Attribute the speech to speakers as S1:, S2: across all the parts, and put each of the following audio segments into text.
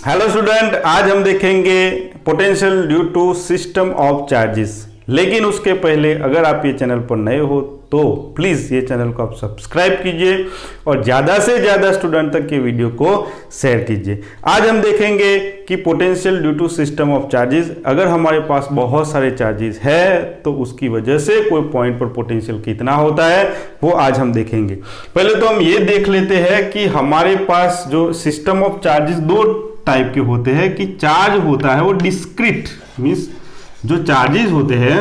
S1: Hello student, आज हम देखेंगे potential due to system of charges. लेकिन उसके पहले अगर आप ये चैनल पर नए हो तो प्लीज़ ये चैनल को आप सब्सक्राइब कीजिए और ज़्यादा से ज़्यादा स्टूडेंट तक ये वीडियो को शेयर कीजिए। आज हम देखेंगे कि potential due to system of charges, अगर हमारे पास बहुत सारे चार्जेस है तो उसकी वजह से कोई पॉइंट पर पोटेंशियल कितना होता है वो आज हम देखेंगे। पहले तो हम ये देख लेते हैं कि हमारे पास जो सिस्टम ऑफ चार्जेस दो टाइप के होते हैं कि चार्ज होता है वो डिस्क्रीट, मीन्स जो चार्जेस होते हैं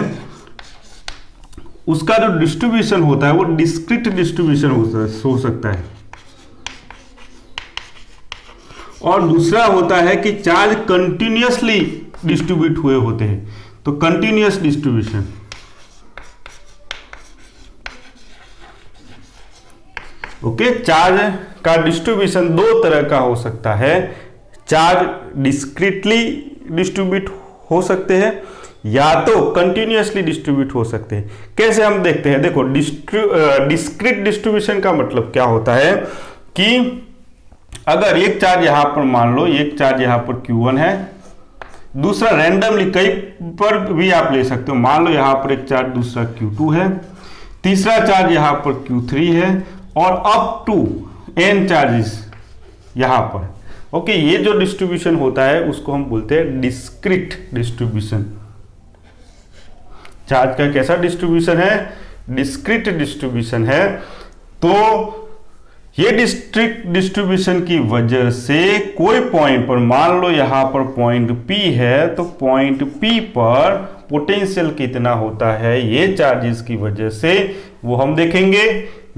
S1: उसका जो डिस्ट्रीब्यूशन होता है वो डिस्क्रीट डिस्ट्रीब्यूशन हो सकता है, और दूसरा होता है कि चार्ज कंटिन्यूअसली डिस्ट्रीब्यूट हुए होते हैं, तो कंटिन्यूअस डिस्ट्रीब्यूशन। ओके, चार्ज का डिस्ट्रीब्यूशन दो तरह का हो सकता है। चार्ज डिस्क्रीटली डिस्ट्रीब्यूट हो सकते हैं या तो कंटिन्यूअसली डिस्ट्रीब्यूट हो सकते हैं। कैसे हम देखते हैं, देखो डिस्क्रीट डिस्ट्रीब्यूशन का मतलब क्या होता है कि अगर एक चार्ज यहां पर मान लो, एक चार्ज यहां पर Q1 है, दूसरा रैंडमली कहीं पर भी आप ले सकते हो, मान लो यहां पर एक चार्ज दूसरा Q2 है, तीसरा चार्ज यहां पर Q3 है और अप टू n चार्जेस यहां पर। ओके, ये जो डिस्ट्रीब्यूशन होता है उसको हम बोलते हैं डिस्क्रीट डिस्ट्रीब्यूशन। चार्ज का कैसा डिस्ट्रीब्यूशन है? डिस्क्रीट डिस्ट्रीब्यूशन है। तो ये डिस्क्रीट डिस्ट्रीब्यूशन की वजह से कोई पॉइंट पर, मान लो यहां पर पॉइंट P है, तो पॉइंट P पर पोटेंशियल कितना होता है ये चार्जेस की वजह से वो हम देखेंगे।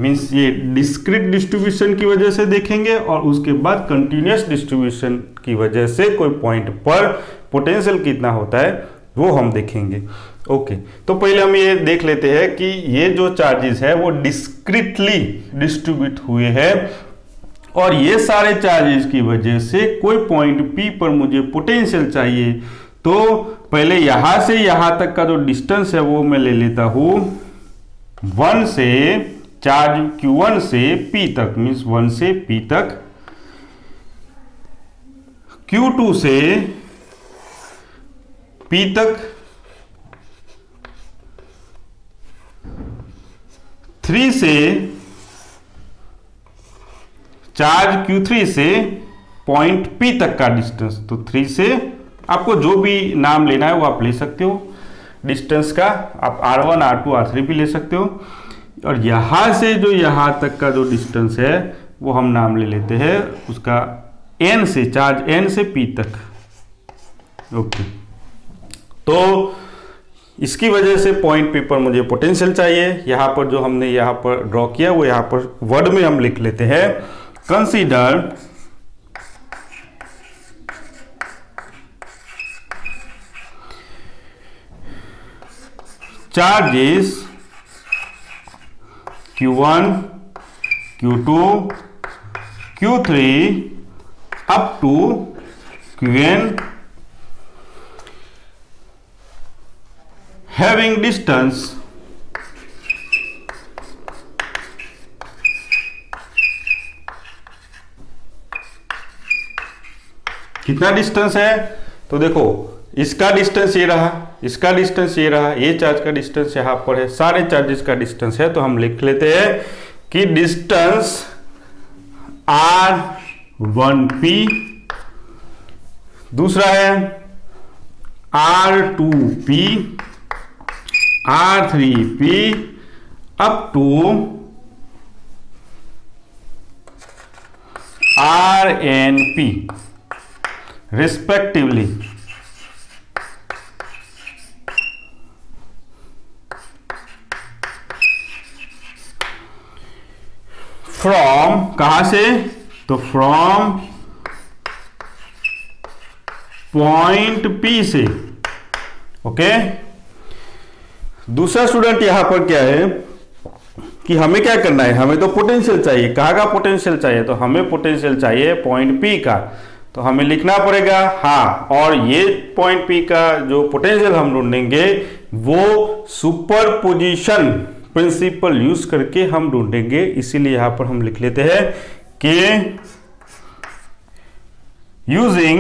S1: मीन्स ये डिस्क्रीट डिस्ट्रीब्यूशन की वजह से देखेंगे और उसके बाद कंटिन्यूअस डिस्ट्रीब्यूशन की वजह से कोई पॉइंट पर पोटेंशियल कितना होता है वो हम देखेंगे। ओके, तो पहले हम ये देख लेते हैं कि ये जो चार्जेस है वो डिस्क्रीटली डिस्ट्रीब्यूट हुए हैं और ये सारे चार्जेस की वजह से कोई पॉइंट P पर मुझे पोटेंशियल चाहिए। तो पहले यहां से यहां तक का जो डिस्टेंस है वो मैं ले लेता हूं 1 से, चार्ज Q1 से P तक, मीन्स 1 से P तक, Q2 से P तक, 3 से, चार्ज Q3 से पॉइंट P तक का डिस्टेंस। तो 3 से आपको जो भी नाम लेना है वो आप ले सकते हो डिस्टेंस का, आप R1, R2, R3 भी ले सकते हो। और यहां से जो यहां तक का जो डिस्टेंस है वो हम नाम ले लेते हैं उसका N से, चार्ज N से P तक। ओके, तो इसकी वजह से पॉइंट P पर मुझे पोटेंशियल चाहिए। यहां पर जो हमने यहां पर ड्रॉ किया वो यहां पर वर्ड में हम लिख लेते हैं, consider charges Q1, Q2, Q3 up to Qn having distance कितना डिस्टेंस है? तो देखो इसका डिस्टेंस ये रहा, इसका डिस्टेंस ये रहा, ये चार्ज का डिस्टेंस यहां पर है, सारे चार्जेस का डिस्टेंस है। तो हम लिख लेते हैं कि डिस्टेंस R1P, दूसरा है R2P, R3P up to RNP respectively. From कहां से? तो फ्रॉम पॉइंट P से। ओके, दूसरा स्टूडेंट यहां पर क्या है कि हमें क्या करना है, हमें तो पोटेंशियल चाहिए। कहाँ का पोटेंशियल चाहिए? तो हमें पोटेंशियल चाहिए पॉइंट P का। तो हमें लिखना पड़ेगा हाँ, और ये पॉइंट P का जो पोटेंशियल हम ढूंढेंगे वो सुपरपोजिशन प्रिंसिपल यूज करके हम ढूंढेंगे। इसीलिए यहां पर हम लिख लेते हैं कि using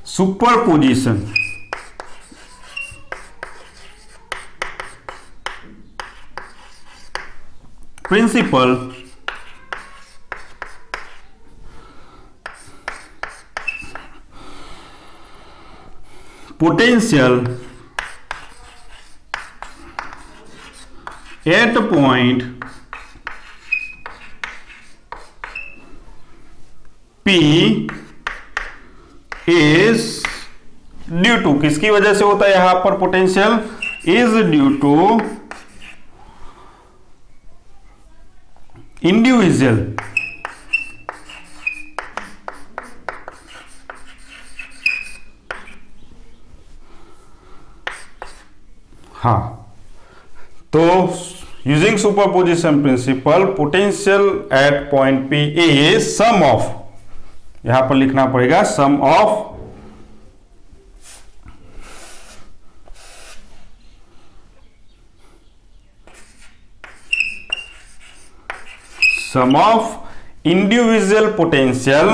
S1: superposition principle potential at point P is due to, किसकी वजह से होता है यहां पर potential, is due to individual हाँ, तो using superposition principle potential at point P is sum of, यहां पर लिखना पड़ेगा sum of individual potential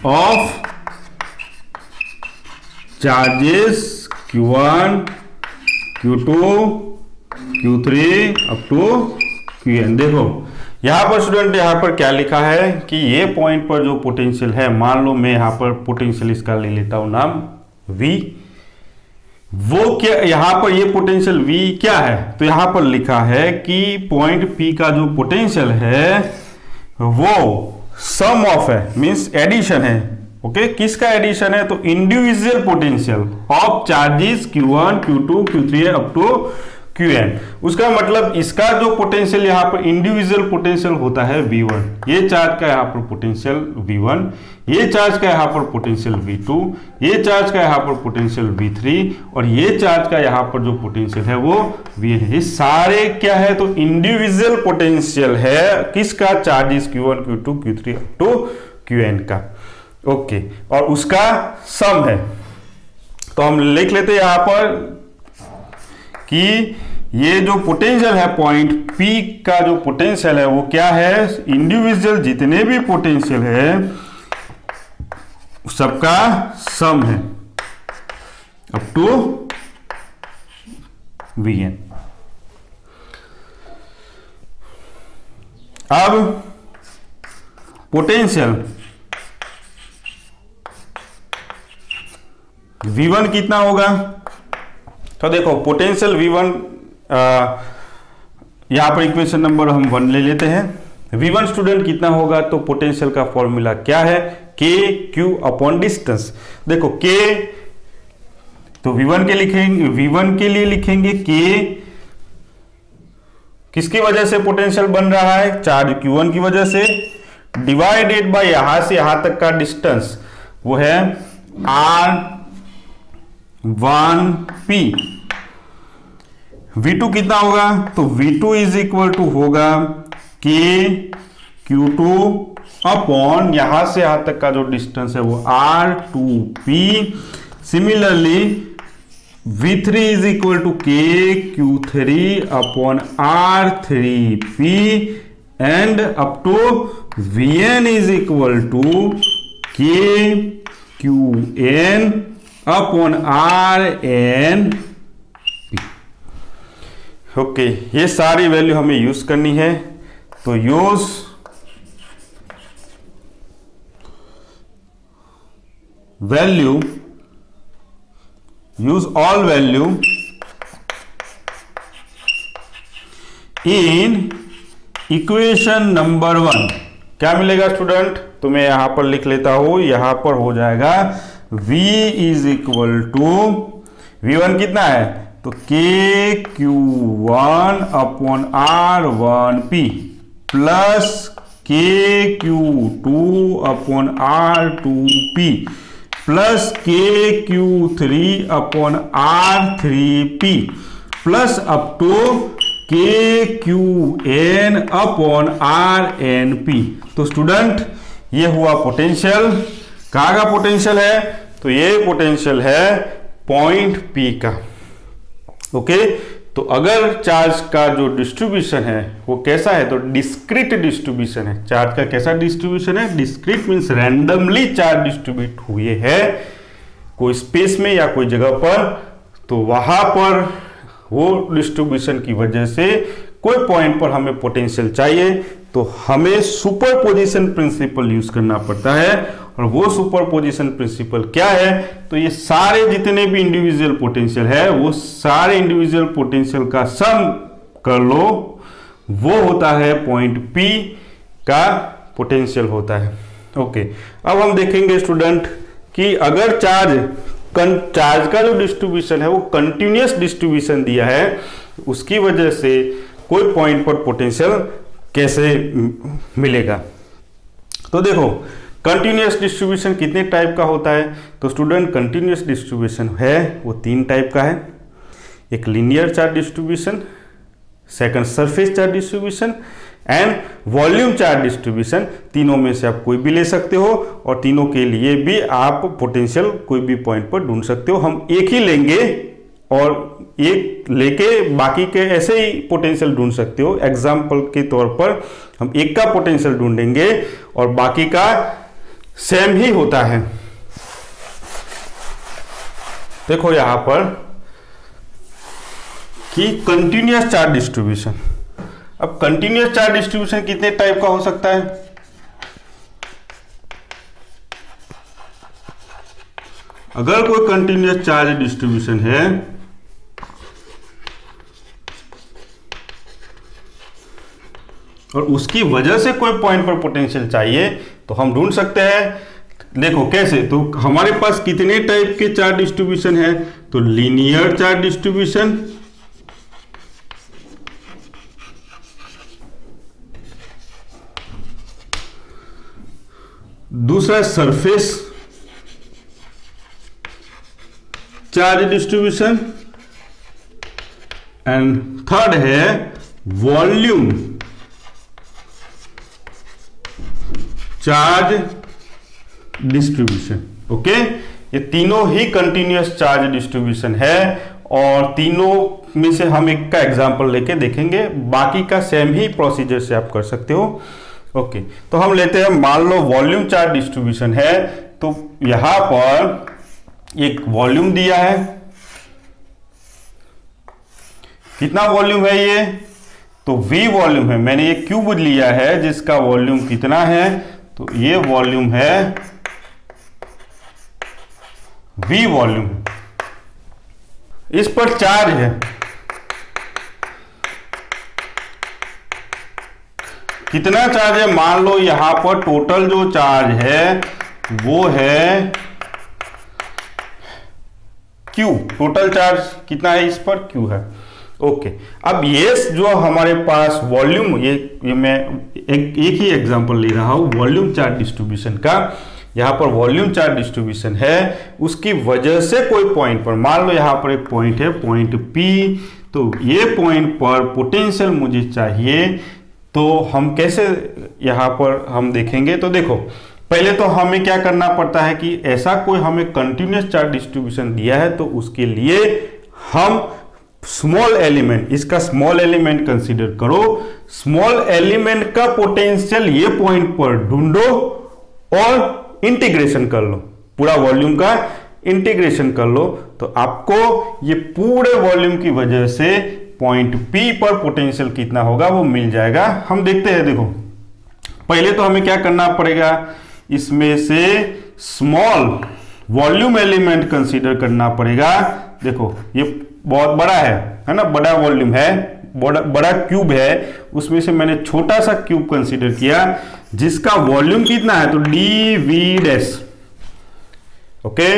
S1: of charges Q1, Q2, Q3 up to Qn। देखो यहां पर स्टूडेंट, यहां पर क्या लिखा है कि ये पॉइंट पर जो पोटेंशियल है, मान लो मैं यहां पर पोटेंशियल इसका ले लेता हूं नाम V, वो क्या यहां पर ये पोटेंशियल V क्या है, तो यहां पर लिखा है कि पॉइंट P का जो पोटेंशियल है वो सम ऑफ है, मींस एडिशन है। ओके, किसका एडिशन है, तो individual potential of charges Q1, Q2, Q3 up to Qn। उसका मतलब इसका जो पोटेंशियल यहां पर इंडिविजुअल पोटेंशियल होता है V1, ये चार्ज का यहां पर पोटेंशियल V1, ये चार्ज का यहां पर पोटेंशियल V2, ये चार्ज का यहां पर पोटेंशियल V3 और ये चार्ज का यहां पर जो पोटेंशियल है वो Vn है। ये सारे क्या है, तो इंडिविजुअल पोटेंशियल है किसका, charges Q1, Q2, Q3 up to Qn का। ओके, और उसका सम है, तो हम लिख लेते हैं यहां पर कि ये जो पोटेंशियल है पॉइंट P का जो पोटेंशियल है वो क्या है, इंडिविजुअल जितने भी पोटेंशियल है सबका सम है अप टू Vn। अब पोटेंशियल V1 कितना होगा, तो देखो पोटेंशियल V1 यहां पर इक्वेशन नंबर हम 1 ले लेते हैं। V1 स्टूडेंट कितना होगा, तो पोटेंशियल का फॉर्मूला क्या है, K Q अपॉन डिस्टेंस। देखो K तो V1 के लिखेंगे, V1 के लिए लिखेंगे K, किसकी वजह से पोटेंशियल बन रहा है, चार्ज Q1 की वजह से, डिवाइडेड बाय यहां से यहां तक का डिस्टेंस वो है R1P। V2 कितना होगा, तो V2 इज इक्वल टू होगा K Q2 अपॉन यहां से यहां तक का जो डिस्टेंस है वो R2P। Similarly V3 is equal to K Q3 upon R3P and up to Vn is equal to K Qn upon Rn। Okay, ये सारी वैल्यू हमें यूज करनी है, तो use value, use all value in equation number 1। क्या मिलेगा student, तो मैं यहां पर लिख लेता हूं, यहां पर हो जाएगा V is equal to V1 कितना है, तो K Q1 upon R1P plus K Q2 upon R2P plus K Q3 upon R3P plus up to K Qn upon RnP। तो स्टूडेंट ये हुआ पोटेंशियल, कहाँ का पोटेंशियल है, तो ये पोटेंशियल है पॉइंट P का। ओके, तो अगर चार्ज का जो डिस्ट्रीब्यूशन है वो कैसा है, तो डिस्क्रीट डिस्ट्रीब्यूशन है। चार्ज का कैसा डिस्ट्रीब्यूशन है, discrete means randomly charge distribute हुए हैं कोई स्पेस में या कोई जगह पर, तो वहां पर वो डिस्ट्रीब्यूशन की वजह से कोई पॉइंट पर हमें पोटेंशियल चाहिए, तो हमें सुपरपोजिशन प्रिंसिपल यूज करना पड़ता है। और वो सुपरपोजिशन प्रिंसिपल क्या है, तो ये सारे जितने भी इंडिविजुअल पोटेंशियल है वो सारे इंडिविजुअल पोटेंशियल का सम कर लो, वो होता है पॉइंट P का पोटेंशियल होता है। ओके, अब हम देखेंगे स्टूडेंट कि अगर चार्ज का जो डिस्ट्रीब्यूशन है वो कंटिन्यूअस डिस्ट्रीब्यूशन दिया है, उसकी वजह से कोई पॉइंट पर पोटेंशियल कैसे मिलेगा। तो देखो कंटिन्यूअस डिस्ट्रीब्यूशन कितने टाइप का होता है, तो स्टूडेंट कंटिन्यूअस डिस्ट्रीब्यूशन है वो 3 टाइप का है। एक linear charge distribution, second surface charge distribution and volume charge distribution. तीनों में से आप कोई भी ले सकते हो और तीनों के लिए भी आप पोटेंशियल कोई भी पॉइंट पर ढूंढ सकते हो। हम एक ही लेंगे और एक लेके बाकी के ऐसे ही पोटेंशियल ढूंढ सकते हो। एग्जाम्पल के तौर पर हम एक का पोटेंशियल ढूंढेंगे और बाकी का सेम ही होता है। देखो यहां पर कि कंटिन्यूअस चार्ज डिस्ट्रीब्यूशन। अब कंटिन्यूअस चार्ज डिस्ट्रीब्यूशन कितने टाइप का हो सकता है, अगर कोई कंटिन्यूअस चार्ज डिस्ट्रीब्यूशन है और उसकी वजह से कोई पॉइंट पर पोटेंशियल चाहिए, तो हम ढूंढ सकते हैं। देखो कैसे, तो हमारे पास कितने टाइप के चार्ज डिस्ट्रीब्यूशन है, तो लीनियर चार्ज डिस्ट्रीब्यूशन, दूसरा surface charge distribution and third है वॉल्यूम चार्ज डिस्ट्रीब्यूशन। ओके, ये तीनों ही कंटिन्यूअस चार्ज डिस्ट्रीब्यूशन है और तीनों में से हम एक का एग्जांपल लेके देखेंगे, बाकी का सेम ही प्रोसीजर से आप कर सकते हो। ओके, तो हम लेते हैं, मान लो वॉल्यूम चार्ज डिस्ट्रीब्यूशन है, तो यहां पर एक वॉल्यूम दिया है, कितना वॉल्यूम है ये, तो V वॉल्यूम है। मैंने ये क्यूब लिया है जिसका वॉल्यूम कितना है, तो ये वॉल्यूम है V वॉल्यूम। इस पर चार्ज है, कितना चार्ज है, मान लो यहां पर टोटल जो चार्ज है वो है Q। टोटल चार्ज कितना है इस पर, Q है। ओके, अब ये जो हमारे पास वॉल्यूम, ये मैं एक ही एग्जांपल ले रहा हूं वॉल्यूम चार्ज डिस्ट्रीब्यूशन का। यहां पर वॉल्यूम चार्ज डिस्ट्रीब्यूशन है, उसकी वजह से कोई पॉइंट पर, मान लो यहां पर एक पॉइंट है पॉइंट P, तो ये पॉइंट पर पोटेंशियल मुझे चाहिए, तो हम कैसे यहां पर हम देखेंगे। तो देखो पहले तो हमें क्या करना पड़ता है कि ऐसा कोई हमें कंटिन्यूअस चार्ज डिस्ट्रीब्यूशन दिया है, तो उसके लिए हम स्मॉल एलिमेंट, इसका स्मॉल एलिमेंट कंसीडर करो, स्मॉल एलिमेंट का पोटेंशियल ये पॉइंट पर ढूंढो और इंटीग्रेशन कर लो, पूरा वॉल्यूम का इंटीग्रेशन कर लो, तो आपको ये पूरे वॉल्यूम की वजह से पॉइंट P पर पोटेंशियल कितना होगा वो मिल जाएगा। हम देखते हैं, देखो पहले तो हमें क्या करना पड़ेगा, इसमें से स्मॉल वॉल्यूम एलिमेंट कंसीडर करना पड़ेगा। देखो ये बहुत बड़ा है ना, बड़ा वॉल्यूम है, बड़ा क्यूब है, उसमें से मैंने छोटा सा क्यूब कंसीडर किया जिसका वॉल्यूम कितना है, तो dV'। ओके,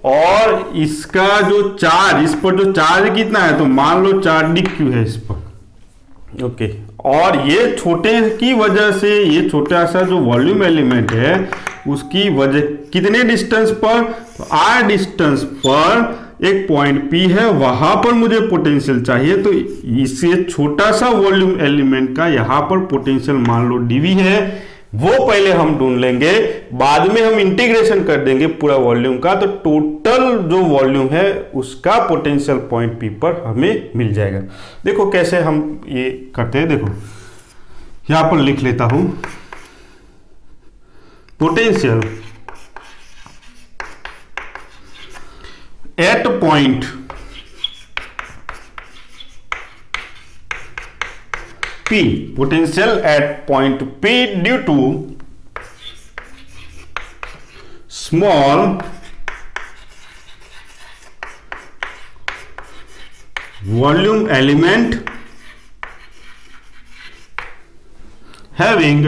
S1: और इसका जो चार्ज, इस पर जो चार्ज कितना है, तो मान लो 4dQ है इस पर। ओके, और ये छोटे की वजह से, ये छोटा सा जो वॉल्यूम एलिमेंट है उसकी वजह कितने डिस्टेंस पर, तो r डिस्टेंस पर एक पॉइंट P है, वहां पर मुझे पोटेंशियल चाहिए, तो इससे छोटा सा वॉल्यूम एलिमेंट का यहां पर पोटेंशियल मान लो dV है, वो पहले हम ढूंढ लेंगे, बाद में हम इंटीग्रेशन कर देंगे पूरा वॉल्यूम का, तो टोटल जो वॉल्यूम है उसका पोटेंशियल पॉइंट पी पर हमें मिल जाएगा। देखो कैसे हम ये करते हैं, देखो यहां पर लिख लेता हूं, potential at point P, potential at point P due to small volume element having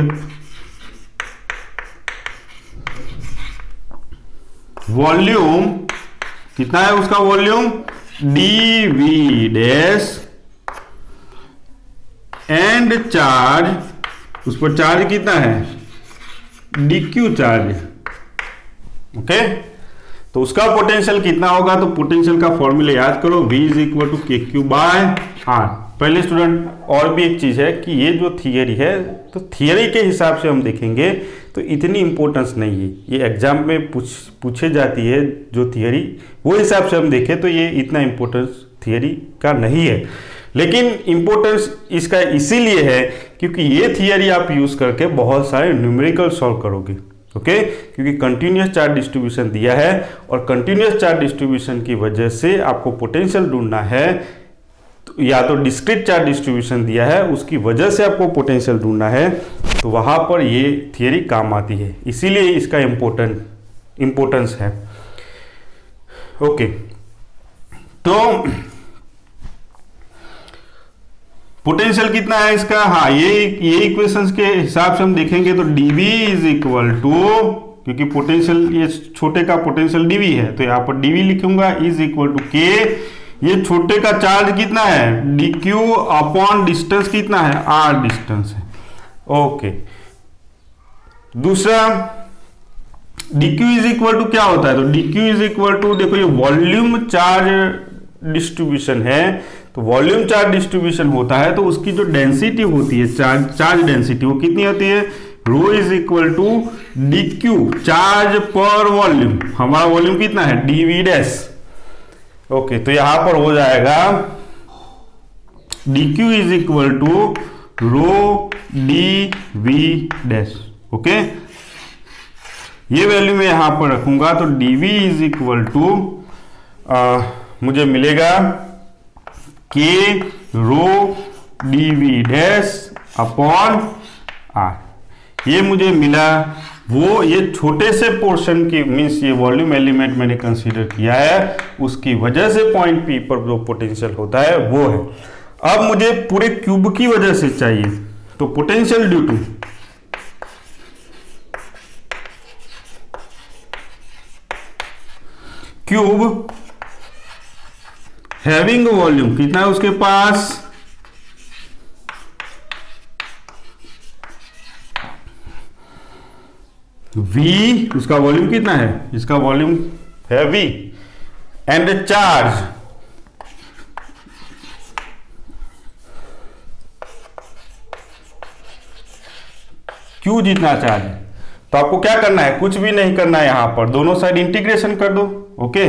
S1: volume, कितना है उसका volume, dV dash and charge, उस पर चार्ज कितना है, dq चार्ज, ओके। तो उसका पोटेंशियल कितना होगा, तो पोटेंशियल का फॉर्मूला याद करो, V इज इक्वल टू के क्यू बाय आर। पहले स्टूडेंट और भी एक चीज है कि ये जो थियरी है, तो थियरी के हिसाब से हम देखेंगे तो इतनी इंपॉर्टेंस नहीं है, ये एग्जाम में पूछे जाती है जो थियरी, वो हिसाब से हम देखें तो ये इतना इंपॉर्टेंस थियरी का नहीं है। लेकिन इंपॉर्टेंस इसका इसीलिए है क्योंकि ये थियरी आप यूज करके बहुत सारे न्यूमेरिकल सॉल्व करोगे, ओके। क्योंकि कंटिन्यूअस चार्ज डिस्ट्रीब्यूशन दिया है और कंटिन्यूअस चार्ज डिस्ट्रीब्यूशन की वजह से आपको पोटेंशियल ढूंढना है, तो या तो डिस्क्रीट चार्ज डिस्ट्रीब्यूशन दिया है उसकी वजह से आपको पोटेंशियल ढूंढना है, तो वहां पर ये थियरी काम आती है, इसीलिए इसका इंपॉर्टेंस है, ओके। तो पोटेंशियल कितना है इसका, हाँ ये इक्वेशंस के हिसाब से हम देखेंगे तो dV इज इक्वल टू, क्योंकि पोटेंशियल ये छोटे का पोटेंशियल dV है तो यहां पर dV लिखूंगा, इज इक्वल टू K, ये छोटे का चार्ज कितना है, dq अपॉन डिस्टेंस कितना है, r डिस्टेंस है, ओके। दूसरा dq इज इक्वल टू क्या होता है, तो dq इज इक्वल टू, देखो ये वॉल्यूम चार्ज डिस्ट्रीब्यूशन है, तो वॉल्यूम चार्ज डिस्ट्रीब्यूशन होता है तो उसकी जो डेंसिटी होती है, चार्ज डेंसिटी, वो कितनी होती है, rho is equal to dq charge पर वॉल्यूम, हमारा वॉल्यूम कितना है, dV डैश, ओके। तो यहां पर हो जाएगा dq is equal to rho dV dash, okay. ये वैल्यू मैं यहां पर रखूंगा तो dV इज इक्वल टू मुझे मिलेगा K rho dV dash upon R, ये मुझे मिला। वो ये छोटे से पोर्शन की मीन्स ये वॉल्यूम एलिमेंट मैंने कंसीडर किया है, उसकी वजह से पॉइंट P पर जो पोटेंशियल होता है वो है। अब मुझे पूरे क्यूब की वजह से चाहिए, तो potential due two cube having volume, कितना है उसके पास, V, उसका वॉल्यूम कितना है, इसका वॉल्यूम है V, एंड चार्ज Q जितना चार्ज है। तो आपको क्या करना है, कुछ भी नहीं करना है, यहां पर दोनों साइड इंटीग्रेशन कर दो, ओके।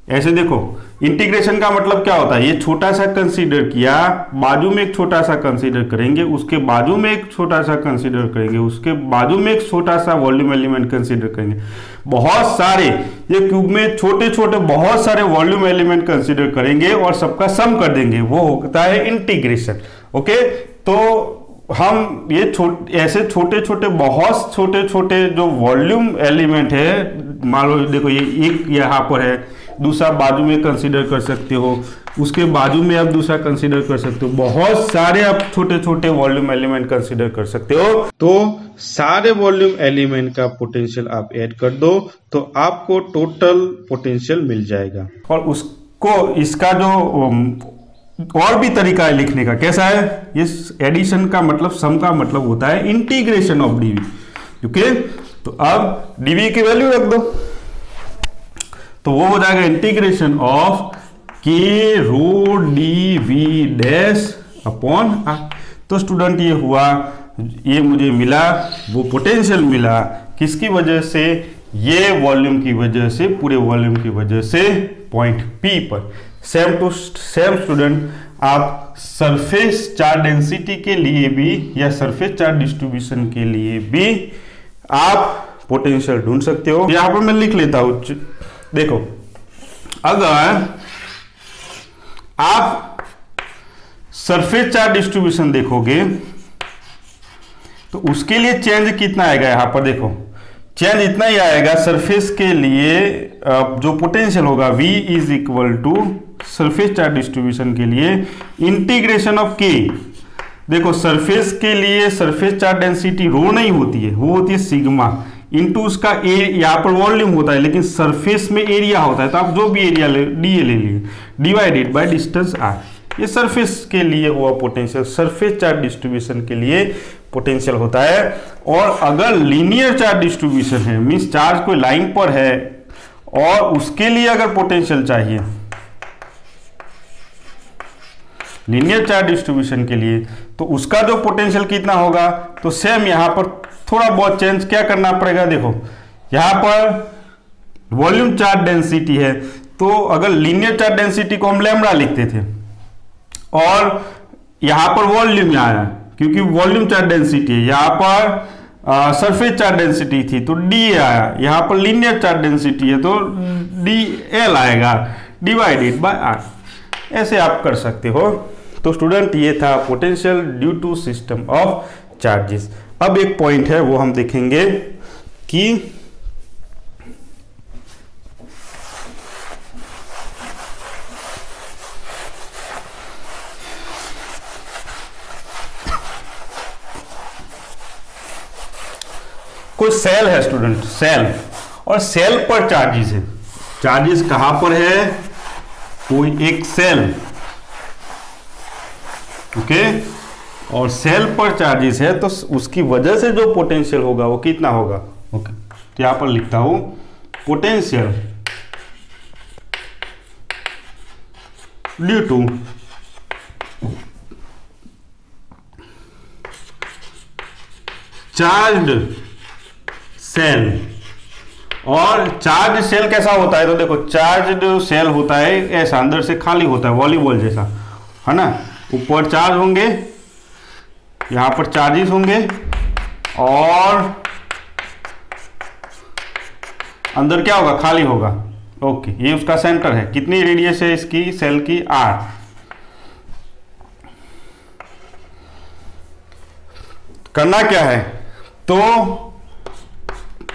S1: ऐसे देखो इंटीग्रेशन का मतलब क्या होता है, ये छोटा सा कंसीडर किया, बाजू में एक छोटा सा कंसीडर करेंगे, उसके बाजू में एक छोटा सा कंसीडर करेंगे, उसके बाजू में एक छोटा सा वॉल्यूम एलिमेंट कंसीडर करेंगे, बहुत सारे, ये क्यूब में छोटे छोटे बहुत सारे वॉल्यूम एलिमेंट कंसीडर करेंगे और सबका सम कर देंगे, वो होता है इंटीग्रेशन, ओके। तो हम ये ऐसे छोटे छोटे बहुत छोटे छोटे जो वॉल्यूम एलिमेंट है, मान लो देखो ये एक यहाँ पर है, दूसरा बाजू में कंसीडर कर सकते हो, उसके बाजू में आप दूसरा कंसीडर कर सकते हो, बहुत सारे आप छोटे छोटे वॉल्यूम एलिमेंट कंसीडर कर सकते हो। तो सारे वॉल्यूम एलिमेंट का पोटेंशियल आप ऐड कर दो तो आपको टोटल पोटेंशियल मिल जाएगा। और उसको इसका जो और भी तरीका है लिखने का, कैसा है, इस एडिशन का मतलब, सम का मतलब होता है इंटीग्रेशन ऑफ dV, ओके। तो अब dV की वैल्यू रख दो तो वो हो जाएगा integration of K rho dV dash upon R। तो स्टूडेंट ये हुआ ये मुझे मिला, वो पोटेंशियल मिला किसकी वजह से, ये वॉल्यूम की वजह से, पूरे वॉल्यूम की वजह से पॉइंट P पर। सेम टू सेम स्टूडेंट, आप सरफेस चार्ज डेंसिटी के लिए भी या सरफेस चार्ज डिस्ट्रीब्यूशन के लिए भी आप पोटेंशियल ढूंढ सकते हो। यहां पर मैं लिख लेता हूं, देखो अगर आप सरफेस चार्ज डिस्ट्रीब्यूशन देखोगे तो उसके लिए चेंज कितना आएगा, यहां पर देखो चेंज इतना ही आएगा। सरफेस के लिए जो पोटेंशियल होगा V is equal to surface charge distribution के लिए इंटीग्रेशन ऑफ K। देखो सरफेस के लिए सरफेस चार्ज डेंसिटी रो नहीं होती है, वो होती है सिग्मा इंटू उसका ए, यहाँ पर वॉल्यूम होता है लेकिन सरफेस में एरिया होता है, तो आप जो भी एरिया ले डी ले लिए डिवाइडेड बाय डिस्टेंस आर। ये सरफेस के लिए हुआ पोटेंशियल, सरफेस चार्ज डिस्ट्रीब्यूशन के लिए पोटेंशियल होता है। और अगर लीनियर चार्ज डिस्ट्रीब्यूशन है, मींस चार्ज कोई लाइन पर है और उसके लिए अगर पोटेंशियल चाहिए, लीनियर चार्ज डिस्ट्रीब्यूशन के लिए, तो उसका जो पोटेंशियल कितना होगा, तो सेम यहां पर थोड़ा बहुत चेंज क्या करना पड़ेगा। देखो यहां पर वॉल्यूम चार्ज डेंसिटी है, तो अगर लीनियर चार्ज डेंसिटी को हम लैम्बडा लिखते थे और यहां पर वॉल्यूम आया क्योंकि वॉल्यूम चार्ज डेंसिटी है, यहां पर सरफेस चार्ज डेंसिटी थी तो डी आया, यहां पर लीनियर चार्ज डेंसिटी है तो डी एल आएगा डिवाइडेड बाय आर। ऐसे आप कर सकते हो। तो स्टूडेंट ये था potential due to system of charges. अब एक पॉइंट है वो हम देखेंगे कि कोई सेल है स्टूडेंट, सेल, और सेल पर चार्जेस है। चार्जेस कहां पर है, कोई एक सेल, ओके, और सेल पर चार्जेस है तो उसकी वजह से जो पोटेंशियल होगा वो कितना होगा, ओके। तो यहां पर लिखता हूं potential due to charged shell. और चार्ज सेल कैसा होता है, तो देखो चार्ज सेल होता है ऐसा, अंदर से खाली होता है वॉलीबॉल जैसा, है ना। ऊपर चार्ज होंगे, यहां पर चार्जेस होंगे और अंदर क्या होगा, खाली होगा, ओके। ये उसका सेंटर है। कितनी रेडियस है इसकी सेल की, आर। करना क्या है, तो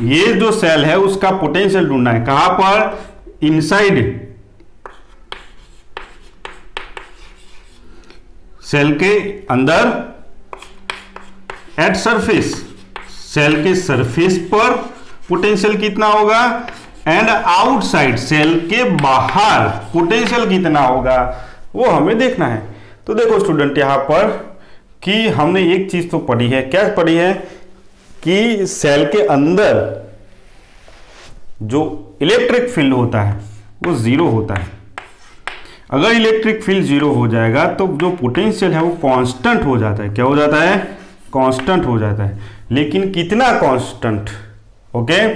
S1: ये जो सेल है उसका पोटेंशियल ढूंढना है। कहां पर, इनसाइड सेल के अंदर, एट सरफेस, सेल के सरफेस पर पोटेंशियल कितना होगा, एंड आउटसाइड सेल के बाहर पोटेंशियल कितना होगा, वो हमें देखना है। तो देखो स्टूडेंट यहां पर कि हमने एक चीज तो पढ़ी है, क्या पढ़ी है कि सेल के अंदर जो इलेक्ट्रिक फील्ड होता है वो जीरो होता है। अगर इलेक्ट्रिक फील्ड जीरो हो जाएगा तो जो पोटेंशियल है वो कांस्टेंट हो जाता है। क्या हो जाता है, कांस्टेंट हो जाता है। लेकिन कितना कांस्टेंट, ओके,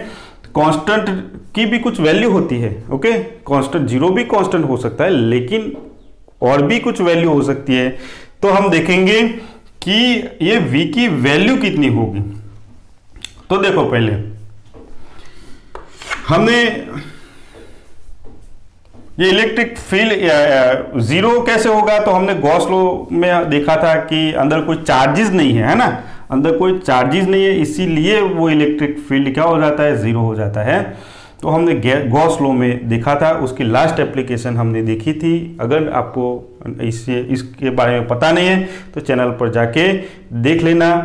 S1: कांस्टेंट की भी कुछ वैल्यू होती है, ओके। कांस्टेंट जीरो भी कांस्टेंट हो सकता है लेकिन और भी कुछ वैल्यू हो सकती है। तो हम देखेंगे कि ये V की वैल्यू कितनी होगी। तो देखो पहले हमने ये इलेक्ट्रिक फील्ड जीरो कैसे होगा, तो हमने गॉस लॉ में देखा था कि अंदर कोई चार्जेस नहीं है, है ना, अंदर कोई चार्जेस नहीं है, इसीलिए वो इलेक्ट्रिक फील्ड क्या हो जाता है, जीरो हो जाता है। तो हमने गॉस लॉ में देखा था, उसकी लास्ट एप्लीकेशन हमने देखी थी। अगर आपको इसके बारे में पता नहीं है तो चैनल पर जाके देख लेना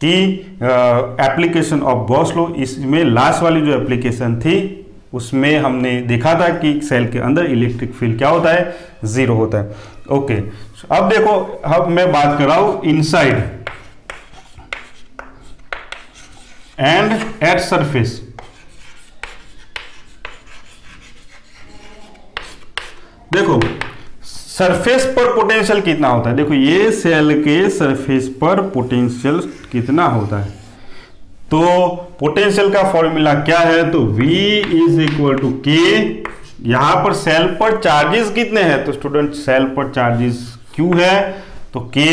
S1: कि एप्लीकेशन ऑफ गॉस लॉ, इसमें लास्ट वाली जो एप्लीकेशन थी उसमें हमने देखा था कि सेल के अंदर इलेक्ट्रिक फील्ड क्या होता है, जीरो होता है, ओके। अब देखो, अब मैं बात कर रहा हूं इनसाइड एंड एट सरफेस। देखो सरफेस पर पोटेंशियल कितना होता है। देखो ये सेल के सरफेस पर पोटेंशियल कितना होता है, तो पोटेंशियल का फॉर्मूला क्या है, तो V is equal to K। यहां पर सेल पर चार्जेस कितने हैं, तो स्टूडेंट सेल पर चार्जेस Q है, तो K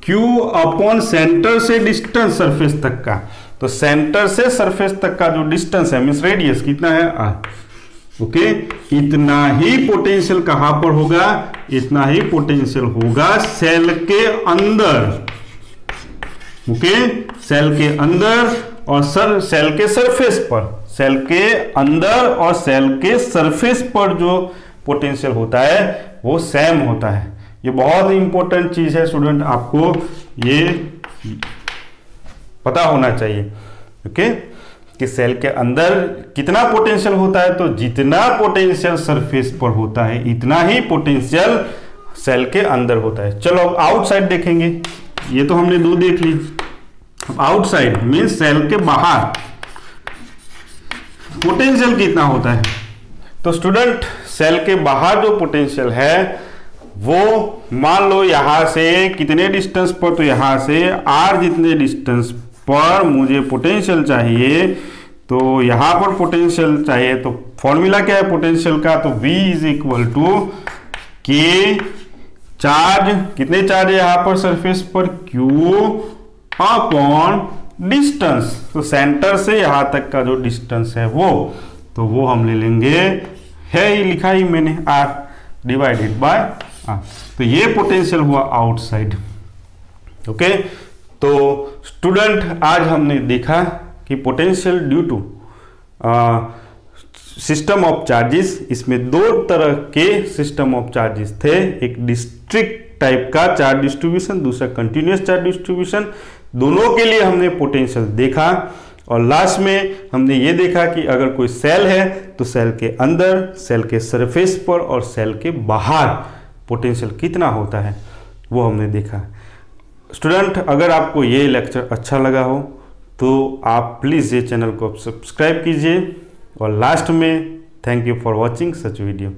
S1: Q अपॉन सेंटर से डिस्टेंस सरफेस तक का, तो सेंटर से सरफेस तक का जो डिस्टेंस है मींस रेडियस कितना है R। ओके, इतना ही पोटेंशियल कहां पर होगा, इतना ही पोटेंशियल होगा सेल के अंदर। ओके, सेल के अंदर और सेल के सरफेस पर, सेल के अंदर और सेल के सरफेस पर जो पोटेंशियल होता है वो सेम होता है। ये बहुत इंपॉर्टेंट चीज है स्टूडेंट, आपको ये पता होना चाहिए। ओके, कि सेल के अंदर कितना पोटेंशियल होता है, तो जितना पोटेंशियल सरफेस पर होता है इतना ही पोटेंशियल सेल के अंदर होता है। चलो अब आउटसाइड देखेंगे, ये तो हमने दो देख ली। अब आउटसाइड मींस सेल के बाहर पोटेंशियल कितना होता है, तो स्टूडेंट सेल के बाहर जो पोटेंशियल है वो मान लो यहां से कितने डिस्टेंस पर, तो यहां से R जितने डिस्टेंस पर मुझे पोटेंशियल चाहिए, तो यहां पर पोटेंशियल चाहिए, तो फॉर्मूला क्या है पोटेंशियल का, तो V is equal to K charge, कितने चार्ज है यहां पर सरफेस पर, Q अपॉन डिस्टेंस, तो सेंटर से यहां तक का जो डिस्टेंस है वो हम ले लेंगे, है ही लिखा ही मैंने R डिवाइडेड बाय R। तो ये पोटेंशियल हुआ आउटसाइड। ओके, तो स्टूडेंट आज हमने देखा कि potential due to system of charges, इसमें दो तरह के सिस्टम ऑफ चार्जेस थे, एक डिस्ट्रिक्ट टाइप का चार्ज डिस्ट्रीब्यूशन, दूसरा कंटिन्यूअस चार्ज डिस्ट्रीब्यूशन। दोनों के लिए हमने पोटेंशियल देखा और लास्ट में हमने ये देखा कि अगर कोई सेल है तो सेल के अंदर, सेल के सरफेस पर और सेल के बाहर पोटेंशियल कितना होता है वो हमने देखा। स्टूडेंट अगर आपको ये लेक्चर अच्छा लगा हो तो आप प्लीज़ ये चैनल को सब्सक्राइब कीजिए और लास्ट में thank you for watching such video.